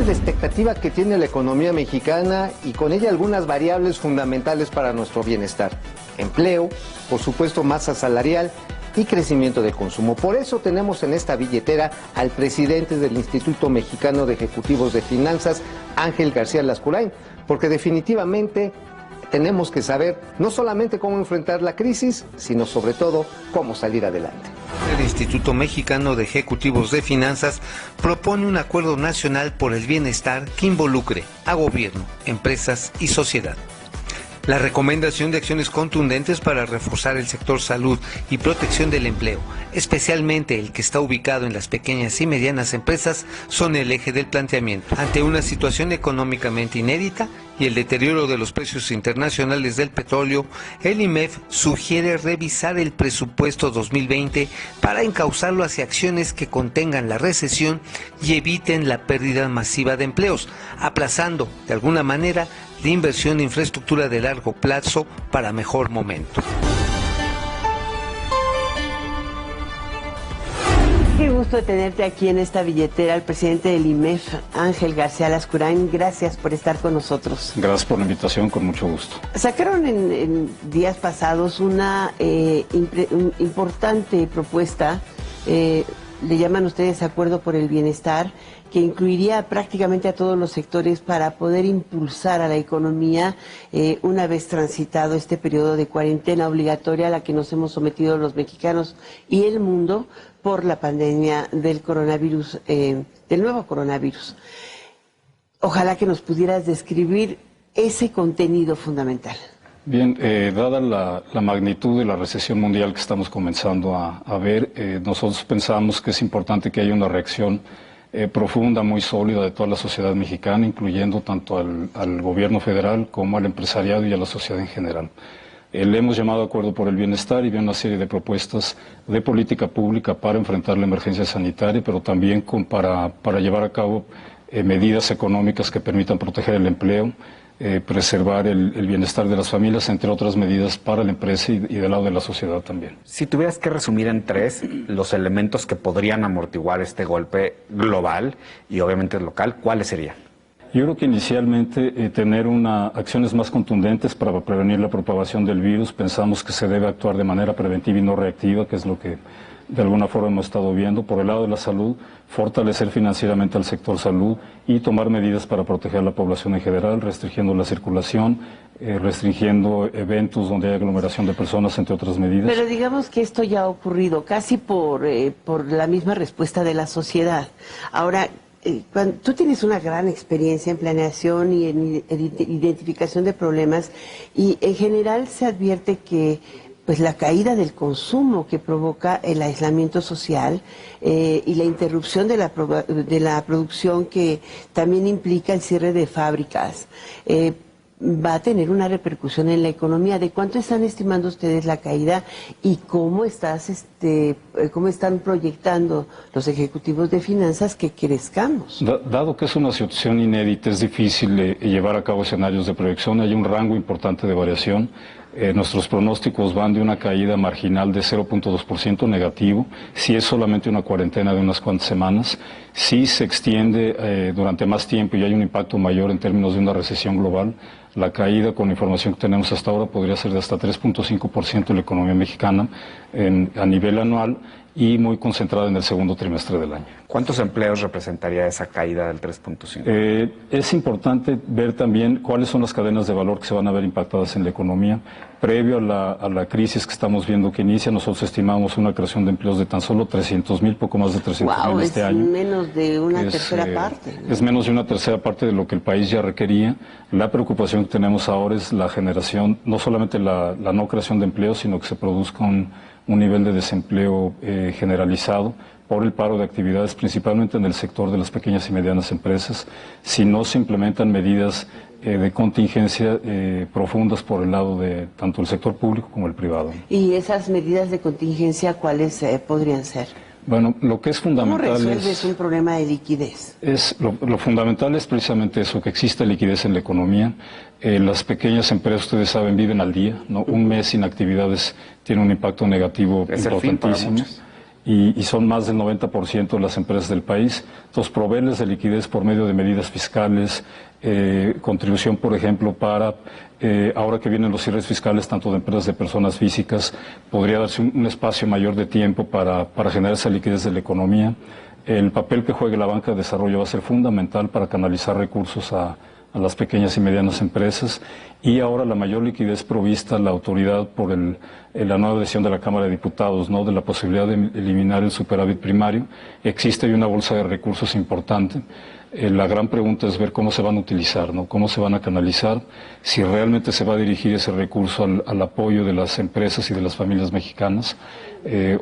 la expectativa que tiene la economía mexicana y con ella algunas variables fundamentales para nuestro bienestar. Empleo, por supuesto masa salarial y crecimiento de consumo. Por eso tenemos en esta billetera al presidente del Instituto Mexicano de Ejecutivos de Finanzas, Ángel García Lascurain, porque definitivamente tenemos que saber no solamente cómo enfrentar la crisis, sino sobre todo cómo salir adelante. El Instituto Mexicano de Ejecutivos de Finanzas propone un acuerdo nacional por el bienestar que involucre a gobierno, empresas y sociedad. La recomendación de acciones contundentes para reforzar el sector salud y protección del empleo, especialmente el que está ubicado en las pequeñas y medianas empresas, son el eje del planteamiento. Ante una situación económicamente inédita y el deterioro de los precios internacionales del petróleo, el IMEF sugiere revisar el presupuesto 2020 para encauzarlo hacia acciones que contengan la recesión y eviten la pérdida masiva de empleos, aplazando, de alguna manera, la inversión de infraestructura de largo plazo para mejor momento. Qué gusto tenerte aquí en esta billetera, el presidente del IMEF, Ángel García Lascurain. Gracias por estar con nosotros. Gracias por la invitación, con mucho gusto. Sacaron en días pasados una importante propuesta, le llaman ustedes Acuerdo por el Bienestar, que incluiría prácticamente a todos los sectores para poder impulsar a la economía una vez transitado este periodo de cuarentena obligatoria a la que nos hemos sometido los mexicanos y el mundo por la pandemia del coronavirus, del nuevo coronavirus. Ojalá que nos pudieras describir ese contenido fundamental. Bien, dada la magnitud de la recesión mundial que estamos comenzando a ver, nosotros pensamos que es importante que haya una reacción profunda, muy sólida de toda la sociedad mexicana, incluyendo tanto al gobierno federal como al empresariado y a la sociedad en general. Le hemos llamado Acuerdo por el Bienestar y viene una serie de propuestas de política pública para enfrentar la emergencia sanitaria, pero también para llevar a cabo medidas económicas que permitan proteger el empleo, preservar el bienestar de las familias, entre otras medidas para la empresa y del lado de la sociedad también. Si tuvieras que resumir en tres los elementos que podrían amortiguar este golpe global y obviamente local, ¿cuáles serían? Yo creo que inicialmente tener acciones más contundentes para prevenir la propagación del virus. Pensamos que se debe actuar de manera preventiva y no reactiva, que es lo que de alguna forma hemos estado viendo. Por el lado de la salud, fortalecer financieramente al sector salud y tomar medidas para proteger a la población en general, restringiendo la circulación, restringiendo eventos donde hay aglomeración de personas, entre otras medidas. Pero digamos que esto ya ha ocurrido casi por la misma respuesta de la sociedad. Ahora, tú tienes una gran experiencia en planeación y en identificación de problemas y en general se advierte que pues la caída del consumo que provoca el aislamiento social y la interrupción de la producción que también implica el cierre de fábricas, va a tener una repercusión en la economía. ¿De cuánto están estimando ustedes la caída y cómo están proyectando los ejecutivos de finanzas que crezcamos? Dado que es una situación inédita, es difícil llevar a cabo escenarios de proyección. Hay un rango importante de variación. Nuestros pronósticos van de una caída marginal de 0.2% negativo, si es solamente una cuarentena de unas cuantas semanas. Si se extiende durante más tiempo y hay un impacto mayor en términos de una recesión global, la caída, con la información que tenemos hasta ahora, podría ser de hasta 3.5% de la economía mexicana a nivel anual y muy concentrada en el segundo trimestre del año. ¿Cuántos empleos representaría esa caída del 3.5%? Es importante ver también cuáles son las cadenas de valor que se van a ver impactadas en la economía. Previo a la crisis que estamos viendo que inicia, nosotros estimamos una creación de empleos de tan solo 300,000, poco más de 300,000 este año. Es menos de una tercera parte, ¿no? Es menos de una tercera parte de lo que el país ya requería. La preocupación que tenemos ahora es la generación, no solamente la no creación de empleos, sino que se produzca un nivel de desempleo generalizado por el paro de actividades, principalmente en el sector de las pequeñas y medianas empresas, si no se implementan medidas de contingencia profundas por el lado de tanto el sector público como el privado. ¿Y esas medidas de contingencia cuáles podrían ser? Bueno, lo que es fundamental ¿Cómo resuelves un problema de liquidez? Lo fundamental es precisamente eso, que exista liquidez en la economía. Las pequeñas empresas, ustedes saben, viven al día, ¿no? Un mes sin actividades tiene un impacto negativo importantísimo. y son más del 90% de las empresas del país. Entonces, proveerles de liquidez por medio de medidas fiscales, contribución, por ejemplo, para, ahora que vienen los cierres fiscales, tanto de empresas de personas físicas, podría darse un espacio mayor de tiempo para generar esa liquidez de la economía. El papel que juegue la banca de desarrollo va a ser fundamental para canalizar recursos a las pequeñas y medianas empresas, y ahora la mayor liquidez provista a la autoridad por la nueva decisión de la Cámara de Diputados, ¿no?, de la posibilidad de eliminar el superávit primario. Existe hoy una bolsa de recursos importante. La gran pregunta es ver cómo se van a utilizar, ¿no?, cómo se van a canalizar, si realmente se va a dirigir ese recurso al apoyo de las empresas y de las familias mexicanas,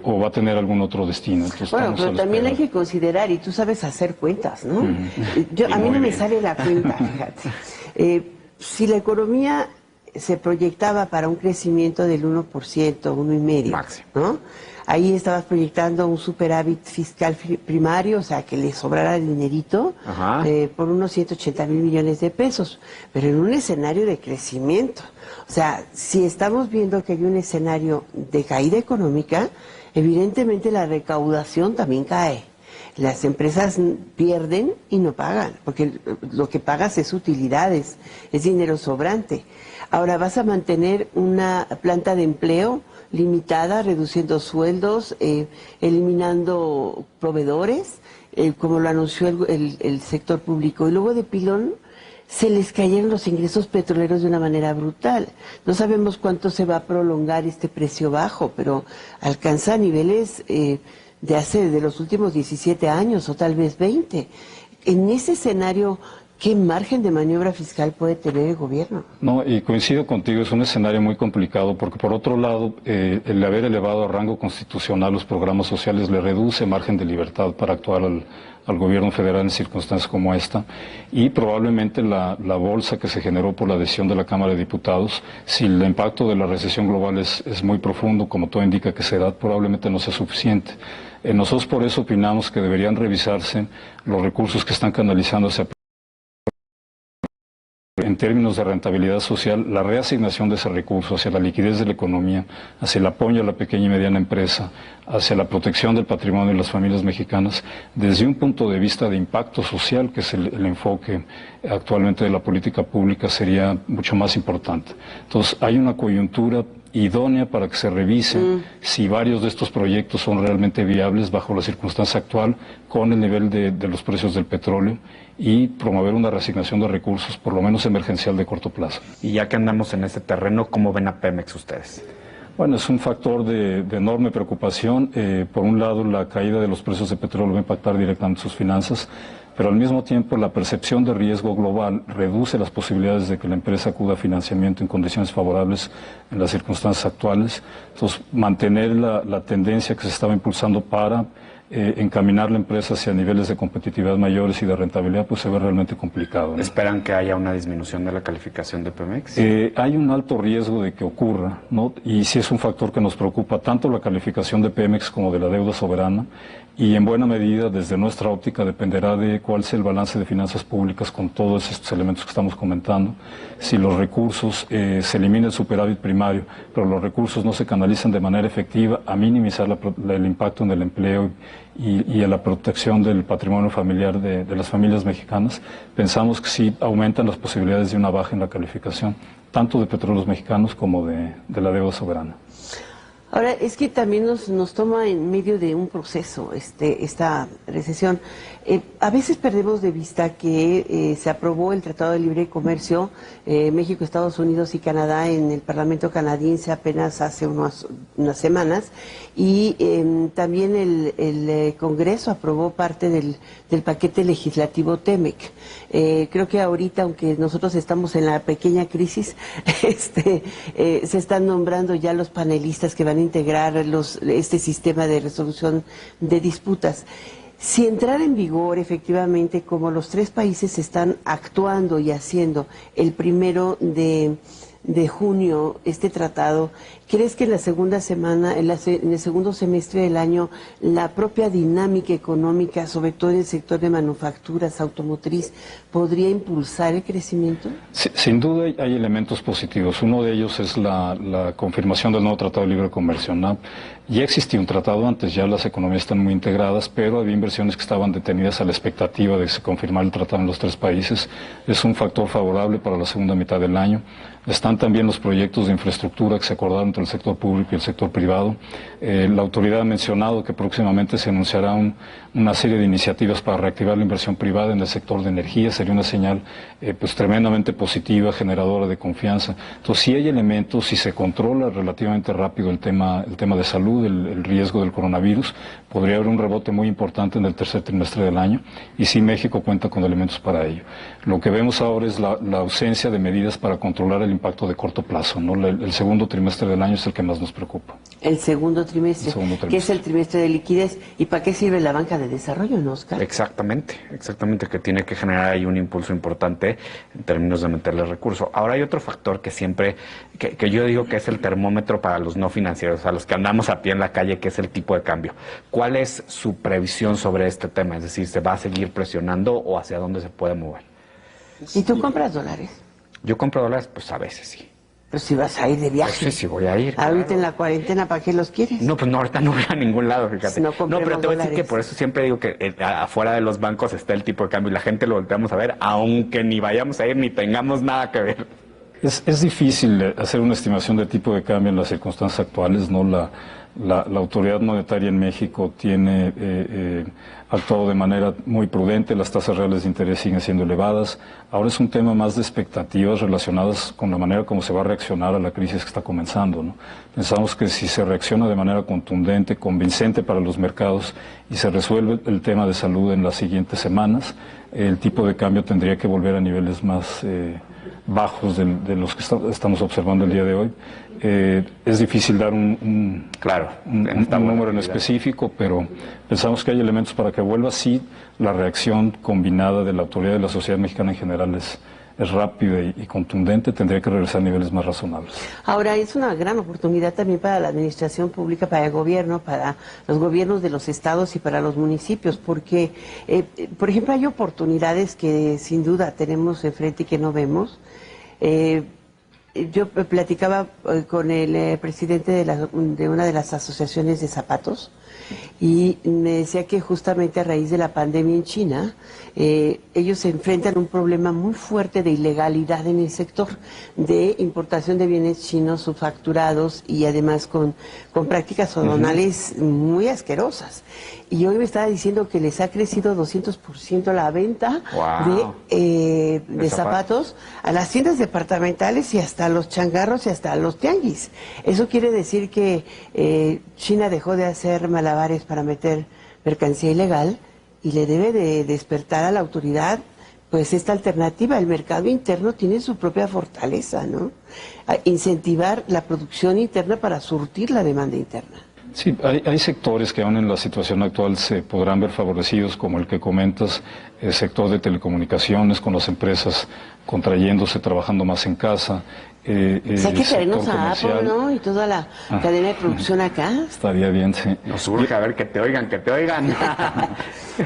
o va a tener algún otro destino. Entonces, bueno, pero también hay que considerar, y tú sabes hacer cuentas, ¿no? A mí no me sale la cuenta, fíjate. Si la economía se proyectaba para un crecimiento del 1%, 1,5%, máximo, ¿no? Ahí estabas proyectando un superávit fiscal primario, o sea, que le sobrara dinerito, por unos 180,000 millones de pesos, pero en un escenario de crecimiento. O sea, si estamos viendo que hay un escenario de caída económica, evidentemente la recaudación también cae. Las empresas pierden y no pagan, porque lo que pagas es utilidades, es dinero sobrante. Ahora vas a mantener una planta de empleo limitada, reduciendo sueldos, eliminando proveedores, como lo anunció el sector público. Y luego de pilón se les cayeron los ingresos petroleros de una manera brutal. No sabemos cuánto se va a prolongar este precio bajo, pero alcanza niveles de los últimos 17 años o tal vez 20. En ese escenario, ¿qué margen de maniobra fiscal puede tener el gobierno? No, y coincido contigo, es un escenario muy complicado porque, por otro lado, el haber elevado a rango constitucional los programas sociales le reduce margen de libertad para actuar al gobierno federal en circunstancias como esta, y probablemente la bolsa que se generó por la decisión de la Cámara de Diputados, si el impacto de la recesión global es muy profundo, como todo indica que será, probablemente no sea suficiente. Nosotros por eso opinamos que deberían revisarse los recursos que están canalizándose en términos de rentabilidad social, la reasignación de ese recurso hacia la liquidez de la economía, hacia el apoyo a la pequeña y mediana empresa, hacia la protección del patrimonio de las familias mexicanas, desde un punto de vista de impacto social, que es el enfoque actualmente de la política pública, sería mucho más importante. Entonces, hay una coyuntura idónea para que se revise si varios de estos proyectos son realmente viables bajo la circunstancia actual, con el nivel de los precios del petróleo, y promover una reasignación de recursos, por lo menos emergencial, de corto plazo. Y ya que andamos en este terreno, ¿cómo ven a Pemex ustedes? Bueno, es un factor de enorme preocupación. Por un lado, la caída de los precios de petróleo va a impactar directamente sus finanzas, pero al mismo tiempo la percepción de riesgo global reduce las posibilidades de que la empresa acuda a financiamiento en condiciones favorables en las circunstancias actuales. Entonces, mantener la tendencia que se estaba impulsando para encaminar la empresa hacia niveles de competitividad mayores y de rentabilidad, pues se ve realmente complicado, ¿no? ¿Esperan que haya una disminución de la calificación de Pemex? Hay un alto riesgo de que ocurra, ¿no? Y sí es un factor que nos preocupa, tanto la calificación de Pemex como de la deuda soberana, y en buena medida, desde nuestra óptica, dependerá de cuál sea el balance de finanzas públicas con todos estos elementos que estamos comentando. Si los recursos, se elimina el superávit primario, pero los recursos no se canalizan de manera efectiva a minimizar el impacto en el empleo y a la protección del patrimonio familiar de las familias mexicanas, pensamos que sí aumentan las posibilidades de una baja en la calificación, tanto de Petróleos Mexicanos como de la deuda soberana. Ahora, es que también nos toma en medio de un proceso esta recesión. A veces perdemos de vista que se aprobó el Tratado de Libre Comercio México, Estados Unidos y Canadá en el Parlamento canadiense apenas hace unas semanas, y también el Congreso aprobó parte del paquete legislativo TEMEC. Creo que ahorita, aunque nosotros estamos en la pequeña crisis, se están nombrando ya los panelistas que van a integrar este sistema de resolución de disputas. Si entrara en vigor efectivamente, como los tres países están actuando y haciendo, el 1 de junio este tratado, ¿crees que en la segunda semana, en el segundo semestre del año, la propia dinámica económica, sobre todo en el sector de manufacturas, automotriz, podría impulsar el crecimiento? Sí, sin duda hay elementos positivos. Uno de ellos es la confirmación del nuevo Tratado de Libre Comercio, ¿no? Ya existía un tratado antes, ya las economías están muy integradas, pero había inversiones que estaban detenidas a la expectativa de que se confirmara el tratado en los tres países. Es un factor favorable para la segunda mitad del año. Están también los proyectos de infraestructura que se acordaron entre el sector público y el sector privado. La autoridad ha mencionado que próximamente se anunciará una serie de iniciativas para reactivar la inversión privada en el sector de energía. Sería una señal pues tremendamente positiva, generadora de confianza. Entonces, sí hay elementos, si se controla relativamente rápido el tema de salud, el riesgo del coronavirus, podría haber un rebote muy importante en el tercer trimestre del año, y sí México cuenta con elementos para ello. Lo que vemos ahora es la ausencia de medidas para controlar el impacto de corto plazo, ¿no? El segundo trimestre del año es el que más nos preocupa. El segundo trimestre, que es el trimestre de liquidez. ¿Y para qué sirve la banca de desarrollo, no, Oscar? Exactamente, que tiene que generar ahí un impulso importante en términos de meterle recursos. Ahora hay otro factor que siempre, que yo digo que es el termómetro para los no financieros, a los que andamos a pie en la calle, que es el tipo de cambio. ¿Cuál es su previsión sobre este tema? Es decir, ¿se va a seguir presionando o hacia dónde se puede mover? ¿Y tú compras dólares? Yo compro dólares, pues a veces sí. Pero si vas a ir de viaje. Pues sí, sí voy a ir. Ahorita claro. En la cuarentena, ¿para qué los quieres? No, pues no, ahorita no voy a ningún lado, fíjate. No, pero te voy a decir que por eso siempre digo que afuera de los bancos está el tipo de cambio y la gente lo volteamos a ver, aunque ni vayamos a ir ni tengamos nada que ver. Es difícil hacer una estimación de tipo de cambio en las circunstancias actuales, ¿no? La autoridad monetaria en México tiene actuado de manera muy prudente, las tasas reales de interés siguen siendo elevadas. Ahora es un tema más de expectativas relacionadas con la manera como se va a reaccionar a la crisis que está comenzando, ¿no? Pensamos que si se reacciona de manera contundente, convincente para los mercados y se resuelve el tema de salud en las siguientes semanas, el tipo de cambio tendría que volver a niveles más bajos de los que estamos observando el día de hoy. Es difícil dar un número en específico, pero pensamos que hay elementos para que vuelva. Sí, la reacción combinada de la autoridad y de la sociedad mexicana en general es rápida y contundente, tendría que regresar a niveles más razonables. Ahora, es una gran oportunidad también para la administración pública, para el gobierno, para los gobiernos de los estados y para los municipios, porque, por ejemplo, hay oportunidades que sin duda tenemos enfrente y que no vemos. Yo platicaba con el presidente de una de las asociaciones de zapatos y me decía que justamente a raíz de la pandemia en China, ellos se enfrentan a un problema muy fuerte de ilegalidad en el sector, de importación de bienes chinos subfacturados y además con prácticas aduanales muy asquerosas. Y hoy me estaba diciendo que les ha crecido 200% la venta de zapatos a las tiendas departamentales y hasta a los changarros y hasta a los tianguis. Eso quiere decir que China dejó de hacer malabares para meter mercancía ilegal y le debe de despertar a la autoridad pues esta alternativa. El mercado interno tiene su propia fortaleza, ¿no? Incentivar la producción interna para surtir la demanda interna. Sí, hay sectores que aún en la situación actual se podrán ver favorecidos, como el que comentas, el sector de telecomunicaciones, con las empresas contrayéndose, trabajando más en casa. Hay que traernos a Apple, ¿no? Y toda la cadena de producción acá. Estaría bien, sí. Nos urge a ver que te oigan.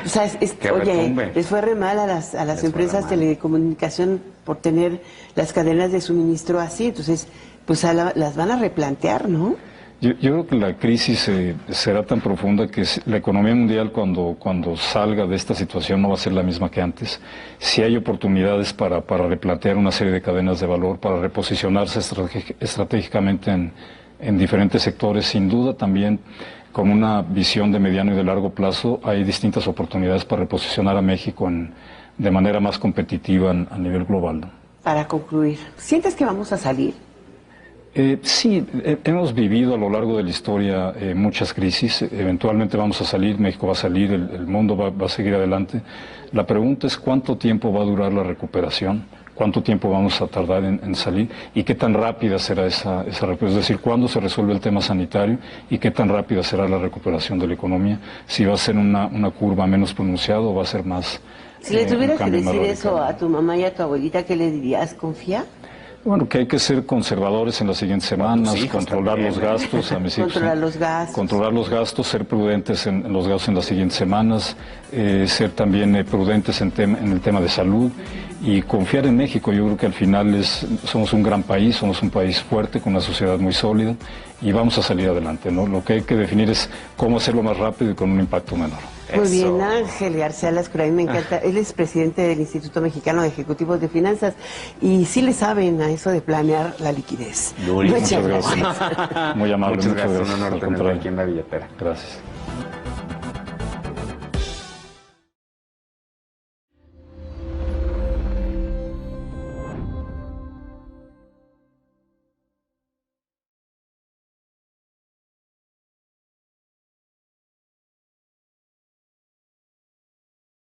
O sea, oye, les fue re mal a las empresas de telecomunicación por tener las cadenas de suministro así, entonces, pues las van a replantear, ¿no? Yo creo que la crisis será tan profunda que la economía mundial cuando salga de esta situación no va a ser la misma que antes. Sí hay oportunidades para replantear una serie de cadenas de valor, para reposicionarse estratégicamente en diferentes sectores. Sin duda también con una visión de mediano y de largo plazo hay distintas oportunidades para reposicionar a México de manera más competitiva a nivel global, ¿no? Para concluir, ¿sientes que vamos a salir? Sí, hemos vivido a lo largo de la historia muchas crisis, eventualmente vamos a salir, México va a salir, el mundo va a seguir adelante. La pregunta es cuánto tiempo va a durar la recuperación, cuánto tiempo vamos a tardar en salir y qué tan rápida será esa recuperación, es decir, cuándo se resuelve el tema sanitario y qué tan rápida será la recuperación de la economía, si va a ser una curva menos pronunciada o va a ser más... Si le tuvieras que decir eso a tu mamá y a tu abuelita, ¿qué le dirías? ¿Confía? Bueno, que hay que ser conservadores en las siguientes semanas, controlar los gastos, a mis hijos, controlar los gastos, ser prudentes en los gastos en las siguientes semanas, ser también prudentes en el tema de salud y confiar en México. Yo creo que al final somos un gran país, somos un país fuerte, con una sociedad muy sólida y vamos a salir adelante, ¿no? Lo que hay que definir es cómo hacerlo más rápido y con un impacto menor. Muy bien, Ángel García Lascura, a mí me encanta. Él es presidente del Instituto Mexicano de Ejecutivos de Finanzas y sí le saben a eso de planear la liquidez. Muchas gracias. Muy amable, muchas gracias. Un honor tenerlo aquí en La Billetera. Gracias.